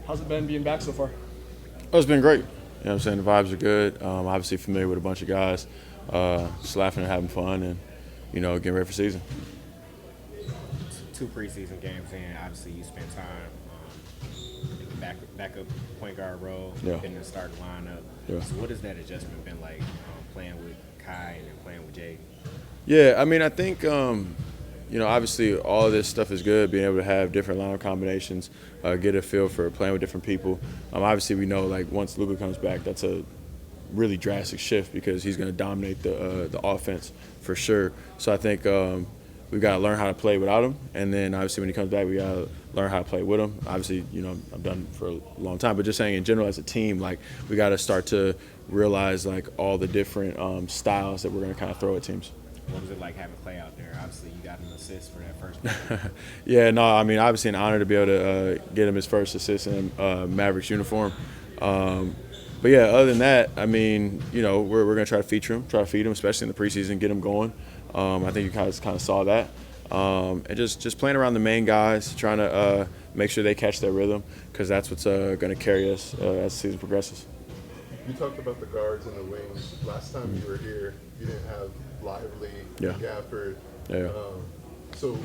How's it been being back so far? Oh, it's been great. You know what I'm saying? The vibes are good. Obviously familiar with a bunch of guys. Just laughing and having fun and, getting ready for season. Two preseason games in. Obviously, you spent time in the backup point guard role, Yeah. in the starting lineup. Yeah. So what has that adjustment been like playing with Kai and then playing with Jay? Yeah, I mean, I think, obviously all of this stuff is good, being able to have different lineup combinations, get a feel for playing with different people. Obviously, we know, like, once Luka comes back, that's a really drastic shift because he's going to dominate the offense for sure. So I think we've got to learn how to play without him, and then obviously when he comes back, we got to learn how to play with him. Obviously, I've done it for a long time, but just saying in general as a team, like, we got to start to realize, like, all the different styles that we're going to kind of throw at teams. What was it like having Klay out there? Obviously, you got an assist for that first game. Yeah, no, I mean, obviously an honor to be able to get him his first assist in a Mavericks uniform. But yeah, other than that, I mean, we're going to try to feature him, try to feed him, especially in the preseason, get him going. I think you guys kind of saw that. And just playing around the main guys, trying to make sure they catch their rhythm, because that's what's going to carry us as the season progresses. You talked about the guards and the wings. Last time you were here, you didn't have Lively, Yeah. Gafford. Yeah. So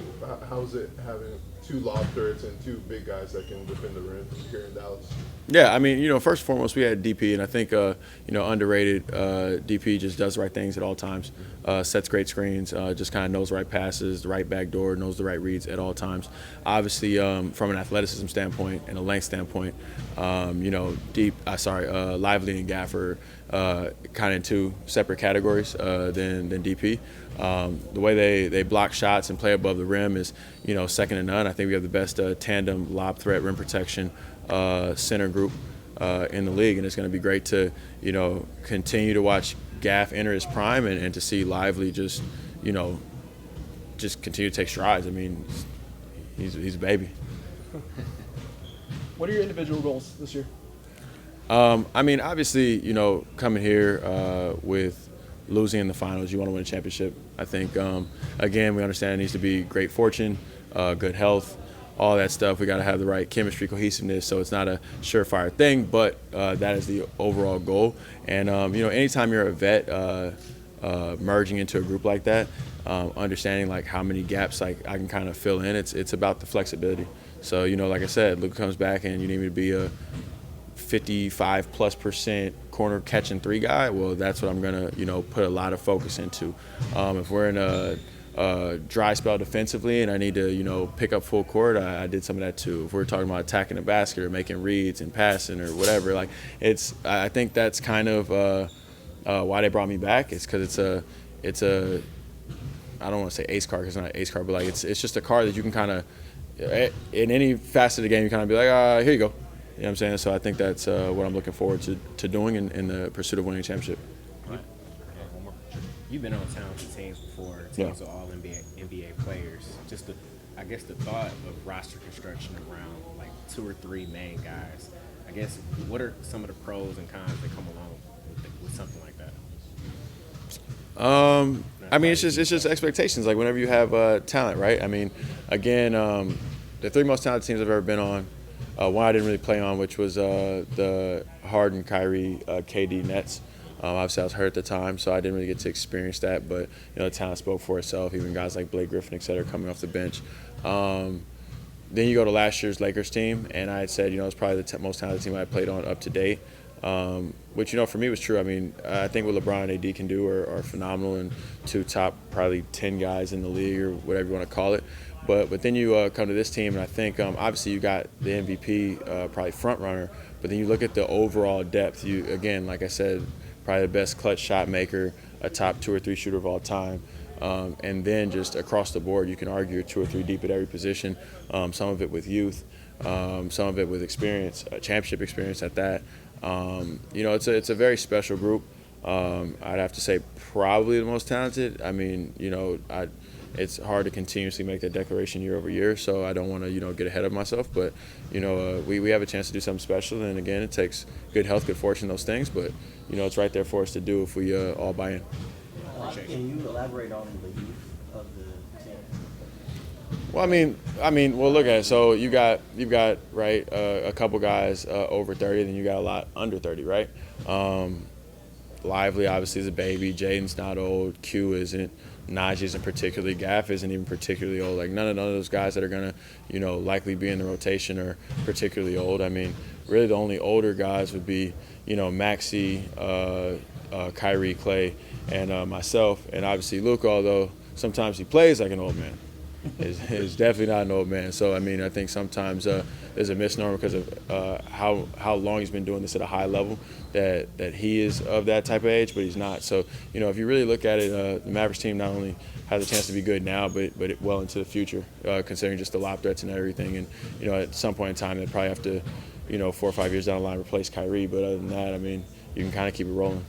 how's it having two lob threats and two big guys that can defend the rim here in Dallas? Yeah, I mean, first and foremost, we had DP, and I think, underrated. DP just does the right things at all times, sets great screens, just kind of knows the right passes, the right back door, knows the right reads at all times. Obviously, from an athleticism standpoint and a length standpoint, Lively and Gafford kind of in two separate categories than DP. The way they block shots and play above the rim is, second to none. I think we have the best tandem lob threat rim protection center group in the league, and it's going to be great to continue to watch Gaff enter his prime and to see Lively just continue to take strides. I mean, he's a baby. What are your individual goals this year? I mean, obviously, coming here with losing in the finals, you want to win a championship. I think, again, we understand it needs to be great fortune, good health, all that stuff. We got to have the right chemistry, cohesiveness, so it's not a surefire thing, but that is the overall goal. And, anytime you're a vet merging into a group like that, understanding, like, how many gaps, like, I can kind of fill in, it's about the flexibility. So, like I said, Luka comes back and you need me to be a 55+% corner catching three guy, well, that's what I'm going to, put a lot of focus into. If we're in a dry spell defensively and I need to, pick up full court, I did some of that too. If we're talking about attacking the basket or making reads and passing or whatever, like, I think that's kind of why they brought me back. It's because it's a I don't want to say ace card because it's not an ace card, but, like, it's just a card that you can kind of, in any facet of the game, you kind of be like, here you go. You know what I'm saying? So I think that's what I'm looking forward to doing in the pursuit of winning a championship. Right. Okay, one more. You've been on talented teams before, teams with all NBA players. Just the thought of roster construction around, like, 2 or 3 main guys. I guess, what are some of the pros and cons that come along with something like that? I mean, it's just expectations. Like, whenever you have talent, right? I mean, again, the 3 most talented teams I've ever been on. One I didn't really play on, which was the Harden, Kyrie, KD Nets. Obviously, I was hurt at the time, so I didn't really get to experience that. But, the talent spoke for itself, even guys like Blake Griffin, et cetera, coming off the bench. Then you go to last year's Lakers team, and I had said, it's probably the most talented team I played on up to date, which, for me was true. I mean, I think what LeBron and AD can do are phenomenal, and 2 top probably 10 guys in the league or whatever you want to call it. But then you come to this team, and I think obviously you got the MVP, probably front runner. But then you look at the overall depth. You, again, like I said, probably the best clutch shot maker, a top 2 or 3 shooter of all time. And then just across the board, you can argue you're 2 or 3 deep at every position. Some of it with youth, some of it with experience, championship experience at that. It's a very special group. I'd have to say probably the most talented. I mean, it's hard to continuously make that declaration year over year, so I don't want to, get ahead of myself. But, we have a chance to do something special, and again, it takes good health, good fortune, those things. But, it's right there for us to do if we all buy in. Can you elaborate on the youth of the team? Well, well, look at it. So you've got right a couple guys over 30, then you got a lot under 30, right? Lively obviously is a baby. Jaden's not old. Q isn't. Najee isn't particularly. Gaff isn't even particularly old. Like none of those guys that are gonna, likely be in the rotation are particularly old. I mean, really the only older guys would be, Maxey, Kyrie, Klay, and myself, and obviously Luka. Although sometimes he plays like an old man. Is definitely not an old man. So, I think sometimes there's a misnomer because of how long he's been doing this at a high level that he is of that type of age, but he's not. So, if you really look at it, the Mavericks team not only has a chance to be good now, but well into the future, considering just the lob threats and everything. And, at some point in time, they probably have to, 4 or 5 years down the line, replace Kyrie. But other than that, you can kind of keep it rolling.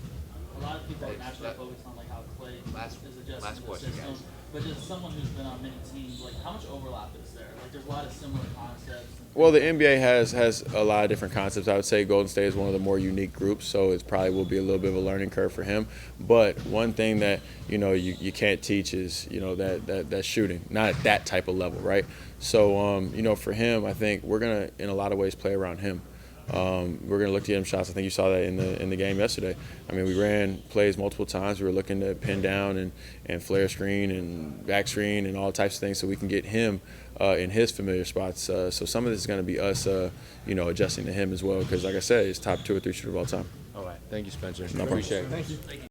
A lot of people naturally focus on how Klay is adjusting to the system. Guys. But just someone who's been on many teams, how much overlap is there? There's a lot of similar concepts. Well, the NBA has a lot of different concepts. I would say Golden State is one of the more unique groups, so it probably will be a little bit of a learning curve for him. But one thing that you can't teach is that shooting, not at that type of level, right? So for him, I think we're gonna in a lot of ways play around him. We're going to look to get him shots. I think you saw that in the game yesterday. We ran plays multiple times. We were looking to pin down and flare screen and back screen and all types of things so we can get him in his familiar spots. So some of this is going to be us, adjusting to him as well because, like I said, he's top 2 or 3 shooter of all time. All right. Thank you, Spencer. No problem. Appreciate it. Thank you.